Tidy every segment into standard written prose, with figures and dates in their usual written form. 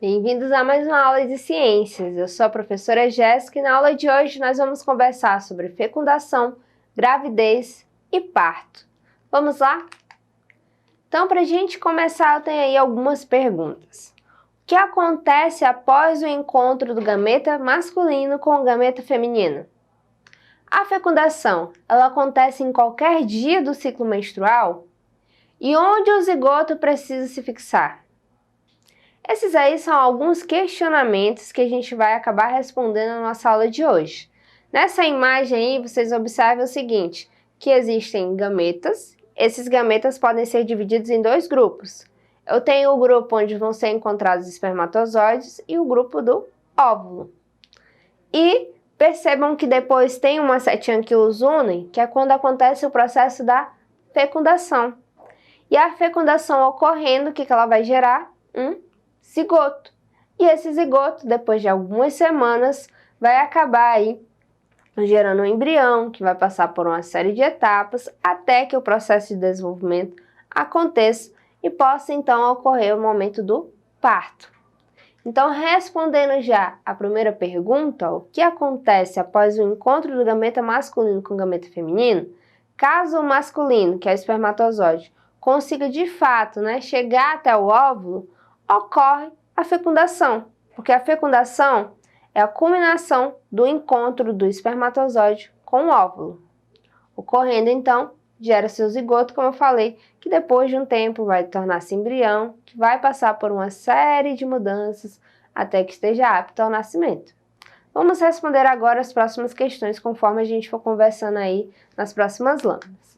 Bem-vindos a mais uma aula de ciências. Eu sou a professora Jéssica e na aula de hoje nós vamos conversar sobre fecundação, gravidez e parto. Vamos lá? Então, para a gente começar, eu tenho aí algumas perguntas. O que acontece após o encontro do gameta masculino com o gameta feminino? A fecundação, ela acontece em qualquer dia do ciclo menstrual? E onde o zigoto precisa se fixar? Esses aí são alguns questionamentos que a gente vai acabar respondendo na nossa aula de hoje. Nessa imagem aí, vocês observam o seguinte, que existem gametas. Esses gametas podem ser divididos em dois grupos. Eu tenho o grupo onde vão ser encontrados espermatozoides e o grupo do óvulo. E percebam que depois tem uma setinha que os une, que é quando acontece o processo da fecundação. E a fecundação ocorrendo, o que ela vai gerar? Zigoto. E esse zigoto, depois de algumas semanas, vai acabar aí gerando um embrião, que vai passar por uma série de etapas, até que o processo de desenvolvimento aconteça e possa então ocorrer o momento do parto. Então, respondendo já a primeira pergunta, o que acontece após o encontro do gameta masculino com o gameta feminino? Caso o masculino, que é o espermatozoide, consiga de fato, chegar até o óvulo, ocorre a fecundação, porque a fecundação é a culminação do encontro do espermatozoide com o óvulo. Ocorrendo, então, gera-se o zigoto, como eu falei, que depois de um tempo vai tornar-se embrião, que vai passar por uma série de mudanças até que esteja apto ao nascimento. Vamos responder agora as próximas questões, conforme a gente for conversando aí nas próximas lâminas.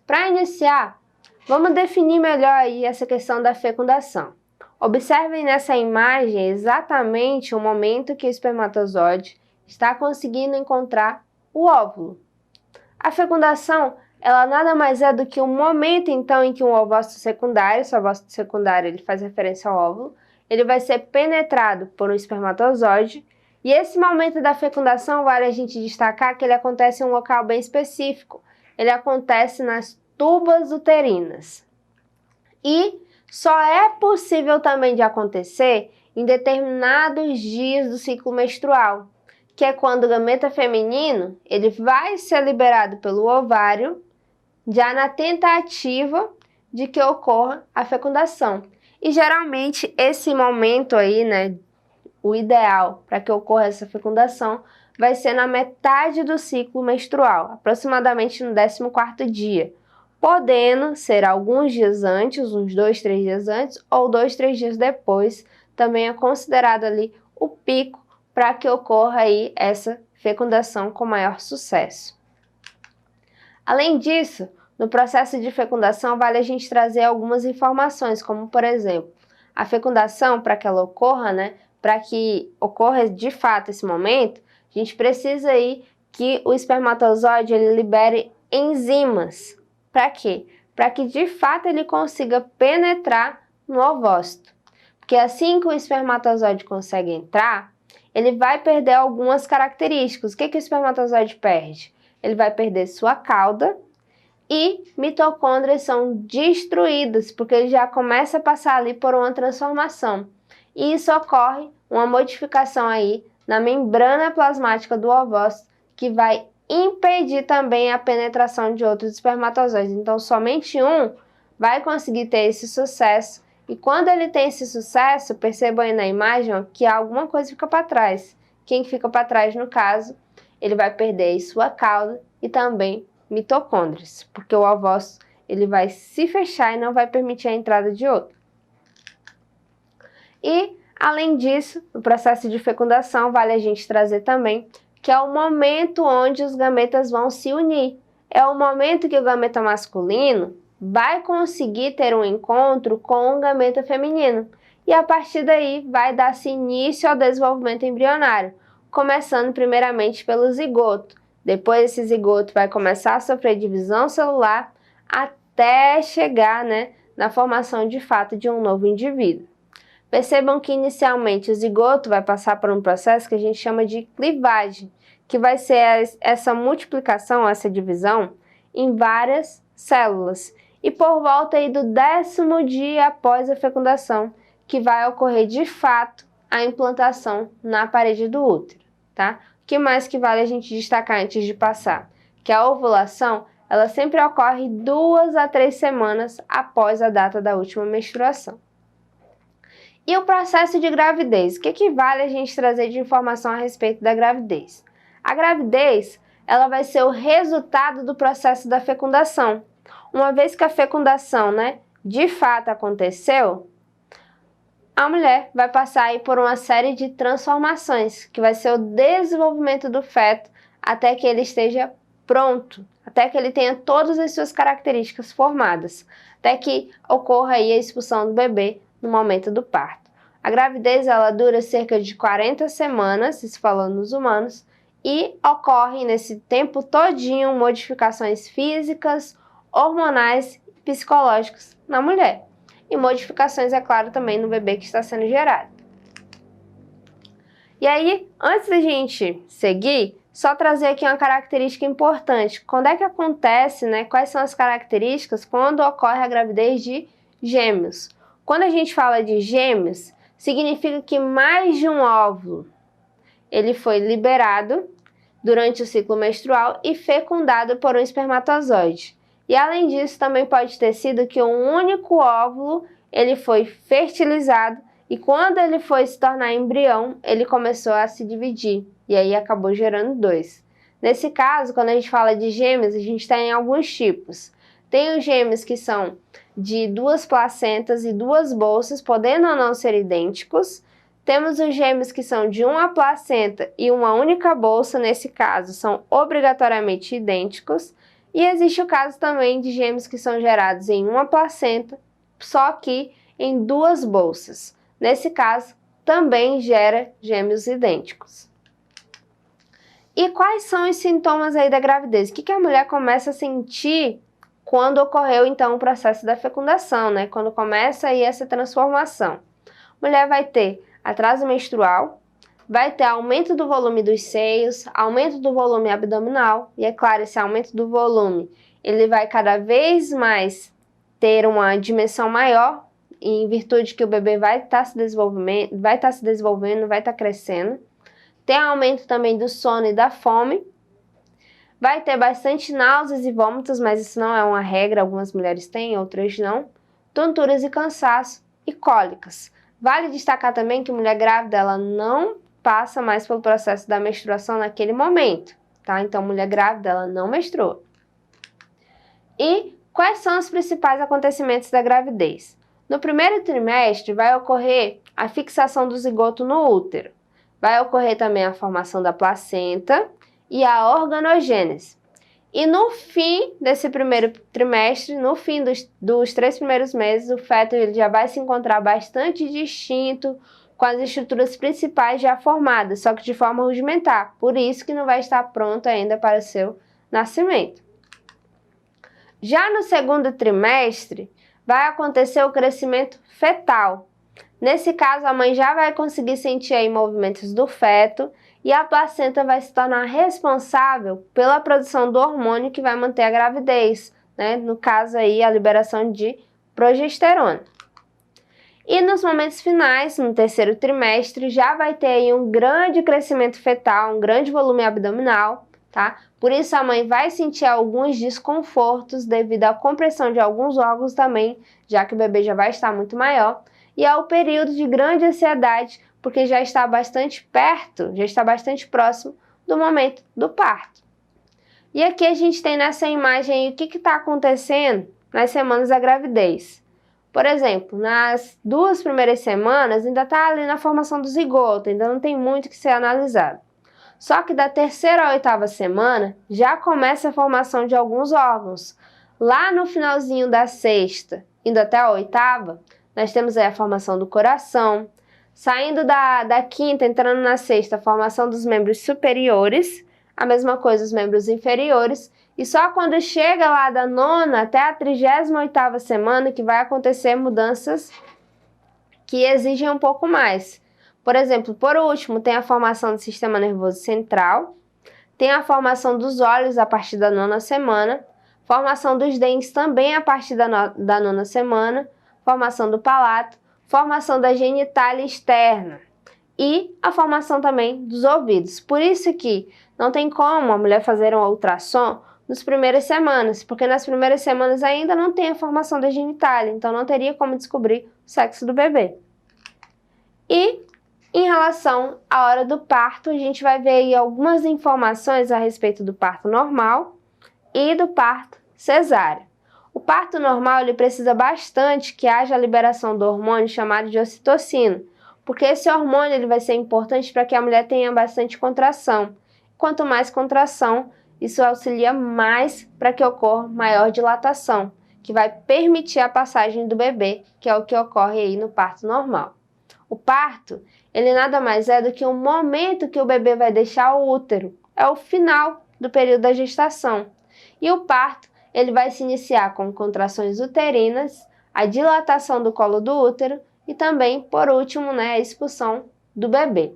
Para iniciar, vamos definir melhor aí essa questão da fecundação. Observem nessa imagem exatamente o momento que o espermatozoide está conseguindo encontrar o óvulo. A fecundação, ela nada mais é do que um momento, então, em que um ovócito secundário, esse ovócito secundário ele faz referência ao óvulo, ele vai ser penetrado por um espermatozoide, e esse momento da fecundação vale a gente destacar que ele acontece em um local bem específico. Ele acontece nas tubas uterinas. E só é possível também de acontecer em determinados dias do ciclo menstrual, que é quando o gameta feminino ele vai ser liberado pelo ovário, já na tentativa de que ocorra a fecundação. E geralmente esse momento aí, o ideal para que ocorra essa fecundação, vai ser na metade do ciclo menstrual, aproximadamente no 14º dia. Podendo ser alguns dias antes, uns 2, 3 dias antes, ou 2, 3 dias depois, também é considerado ali o pico para que ocorra aí essa fecundação com maior sucesso. Além disso, no processo de fecundação vale a gente trazer algumas informações, como por exemplo, a fecundação, para que ela ocorra, para que ocorra de fato esse momento, a gente precisa aí que o espermatozoide ele libere enzimas. Para quê? Para que de fato ele consiga penetrar no ovócito. Porque assim que o espermatozoide consegue entrar, ele vai perder algumas características. O que o espermatozoide perde? Ele vai perder sua cauda e mitocôndrias são destruídas, porque ele já começa a passar ali por uma transformação. E isso ocorre uma modificação aí na membrana plasmática do ovócito, que vai impedir também a penetração de outros espermatozoides. Então, somente um vai conseguir ter esse sucesso. E quando ele tem esse sucesso, percebam aí na imagem que alguma coisa fica para trás. Quem fica para trás, no caso, ele vai perder aí sua cauda e também mitocôndrias, porque o ovócito ele vai se fechar e não vai permitir a entrada de outro. E, além disso, no processo de fecundação, vale a gente trazer também que é o momento onde os gametas vão se unir. É o momento que o gameta masculino vai conseguir ter um encontro com o gameta feminino. E a partir daí vai dar-se início ao desenvolvimento embrionário, começando primeiramente pelo zigoto. Depois esse zigoto vai começar a sofrer divisão celular até chegar na formação de fato de um novo indivíduo. Percebam que inicialmente o zigoto vai passar por um processo que a gente chama de clivagem, que vai ser essa multiplicação, essa divisão, em várias células. E por volta aí do 10º dia após a fecundação, que vai ocorrer de fato a implantação na parede do útero, tá? O que mais que vale a gente destacar antes de passar? Que a ovulação, ela sempre ocorre 2 a 3 semanas após a data da última menstruação. E o processo de gravidez? O que vale a gente trazer de informação a respeito da gravidez? A gravidez, ela vai ser o resultado do processo da fecundação. Uma vez que a fecundação, de fato aconteceu, a mulher vai passar aí por uma série de transformações, que vai ser o desenvolvimento do feto até que ele esteja pronto, até que ele tenha todas as suas características formadas, até que ocorra aí a expulsão do bebê no momento do parto. A gravidez, ela dura cerca de 40 semanas, isso falando nos humanos, e ocorrem nesse tempo todinho modificações físicas, hormonais e psicológicas na mulher. E modificações, é claro, também no bebê que está sendo gerado. E aí, antes da gente seguir, só trazer aqui uma característica importante. Quando é que acontece, quais são as características quando ocorre a gravidez de gêmeos? Quando a gente fala de gêmeos, significa que mais de um óvulo ele foi liberado durante o ciclo menstrual e fecundado por um espermatozoide. E além disso, também pode ter sido que um único óvulo ele foi fertilizado e quando ele foi se tornar embrião, ele começou a se dividir e aí acabou gerando 2. Nesse caso, quando a gente fala de gêmeos, a gente tem alguns tipos. Tem os gêmeos que são de 2 placentas e 2 bolsas, podendo ou não ser idênticos. Temos os gêmeos que são de uma placenta e uma única bolsa, nesse caso, são obrigatoriamente idênticos. E existe o caso também de gêmeos que são gerados em uma placenta, só que em 2 bolsas. Nesse caso, também gera gêmeos idênticos. E quais são os sintomas aí da gravidez? O que a mulher começa a sentir quando ocorreu, então, o processo da fecundação, Quando começa aí essa transformação? A mulher vai ter atraso menstrual, vai ter aumento do volume dos seios, aumento do volume abdominal, e é claro, esse aumento do volume, ele vai cada vez mais ter uma dimensão maior, em virtude que o bebê vai estar se desenvolvendo, vai estar crescendo. Tem aumento também do sono e da fome. Vai ter bastante náuseas e vômitos, mas isso não é uma regra, algumas mulheres têm, outras não. Tonturas e cansaço e cólicas. Vale destacar também que mulher grávida, ela não passa mais pelo processo da menstruação naquele momento, tá? Então, mulher grávida, ela não menstrua. E quais são os principais acontecimentos da gravidez? No primeiro trimestre, vai ocorrer a fixação do zigoto no útero. Vai ocorrer também a formação da placenta e a organogênese. E no fim desse primeiro trimestre, no fim dos 3 primeiros meses, o feto ele já vai se encontrar bastante distinto, com as estruturas principais já formadas, só que de forma rudimentar. Por isso que não vai estar pronto ainda para o seu nascimento. Já no segundo trimestre, vai acontecer o crescimento fetal. Nesse caso, a mãe já vai conseguir sentir aí movimentos do feto e a placenta vai se tornar responsável pela produção do hormônio que vai manter a gravidez, No caso aí, a liberação de progesterona. E nos momentos finais, no terceiro trimestre, já vai ter aí um grande crescimento fetal, um grande volume abdominal, tá? Por isso a mãe vai sentir alguns desconfortos devido à compressão de alguns órgãos também, já que o bebê já vai estar muito maior. E ao período de grande ansiedade, porque já está bastante perto, já está bastante próximo do momento do parto. E aqui a gente tem nessa imagem aí o que está acontecendo nas semanas da gravidez. Por exemplo, nas 2 primeiras semanas ainda está ali na formação do zigoto, ainda não tem muito que ser analisado. Só que da 3ª à 8ª semana já começa a formação de alguns órgãos. Lá no finalzinho da 6ª, indo até a 8ª, nós temos aí a formação do coração. Saindo da 5ª, entrando na 6ª, a formação dos membros superiores. A mesma coisa os membros inferiores. E só quando chega lá da 9ª até a 38ª semana que vai acontecer mudanças que exigem um pouco mais. Por exemplo, por último, tem a formação do sistema nervoso central, tem a formação dos olhos a partir da 9ª semana, formação dos dentes também a partir da 9ª semana, formação do palato, formação da genitália externa e a formação também dos ouvidos. Por isso que não tem como a mulher fazer um ultrassom nas primeiras semanas, porque nas primeiras semanas ainda não tem a formação da genitália, então não teria como descobrir o sexo do bebê. E em relação à hora do parto, a gente vai ver aí algumas informações a respeito do parto normal e do parto cesárea. O parto normal ele precisa bastante que haja a liberação do hormônio chamado de ocitocina, porque esse hormônio ele vai ser importante para que a mulher tenha bastante contração. Quanto mais contração, isso auxilia mais para que ocorra maior dilatação, que vai permitir a passagem do bebê, que é o que ocorre aí no parto normal. O parto, ele nada mais é do que um momento que o bebê vai deixar o útero, é o final do período da gestação. E o parto, ele vai se iniciar com contrações uterinas, a dilatação do colo do útero e também, por último, a expulsão do bebê.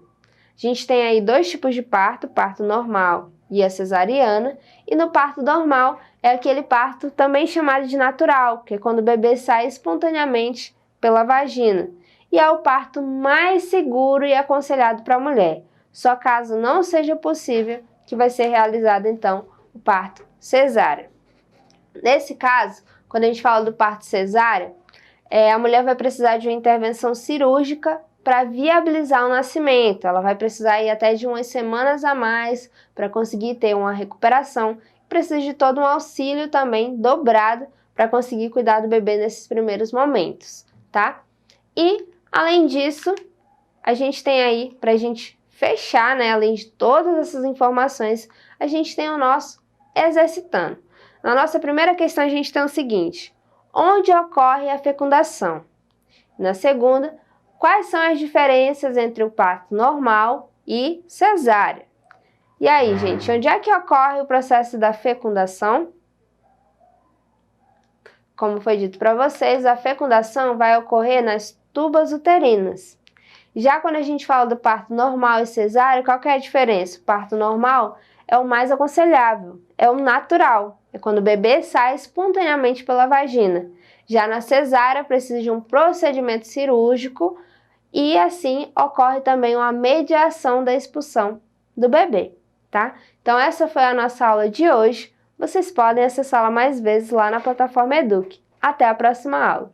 A gente tem aí dois tipos de parto, o parto normal e a cesariana, e no parto normal é aquele parto também chamado de natural, que é quando o bebê sai espontaneamente pela vagina, e é o parto mais seguro e aconselhado para a mulher, só caso não seja possível que vai ser realizado então o parto cesárea. Nesse caso, quando a gente fala do parto cesárea, a mulher vai precisar de uma intervenção cirúrgica para viabilizar o nascimento. Ela vai precisar ir até de umas semanas a mais para conseguir ter uma recuperação. Precisa de todo um auxílio também dobrado para conseguir cuidar do bebê nesses primeiros momentos, tá? E, além disso, a gente tem aí, para a gente fechar, além de todas essas informações, a gente tem o nosso exercitando. Na nossa primeira questão, a gente tem o seguinte: onde ocorre a fecundação? Na segunda, quais são as diferenças entre o parto normal e cesárea? E aí, gente, onde é que ocorre o processo da fecundação? Como foi dito para vocês, a fecundação vai ocorrer nas tubas uterinas. Já quando a gente fala do parto normal e cesárea, qual que é a diferença? O parto normal é o mais aconselhável, é o natural, é quando o bebê sai espontaneamente pela vagina. Já na cesárea, precisa de um procedimento cirúrgico e assim ocorre também uma mediação da expulsão do bebê, tá? Então essa foi a nossa aula de hoje. Vocês podem acessá-la mais vezes lá na plataforma Eduque. Até a próxima aula!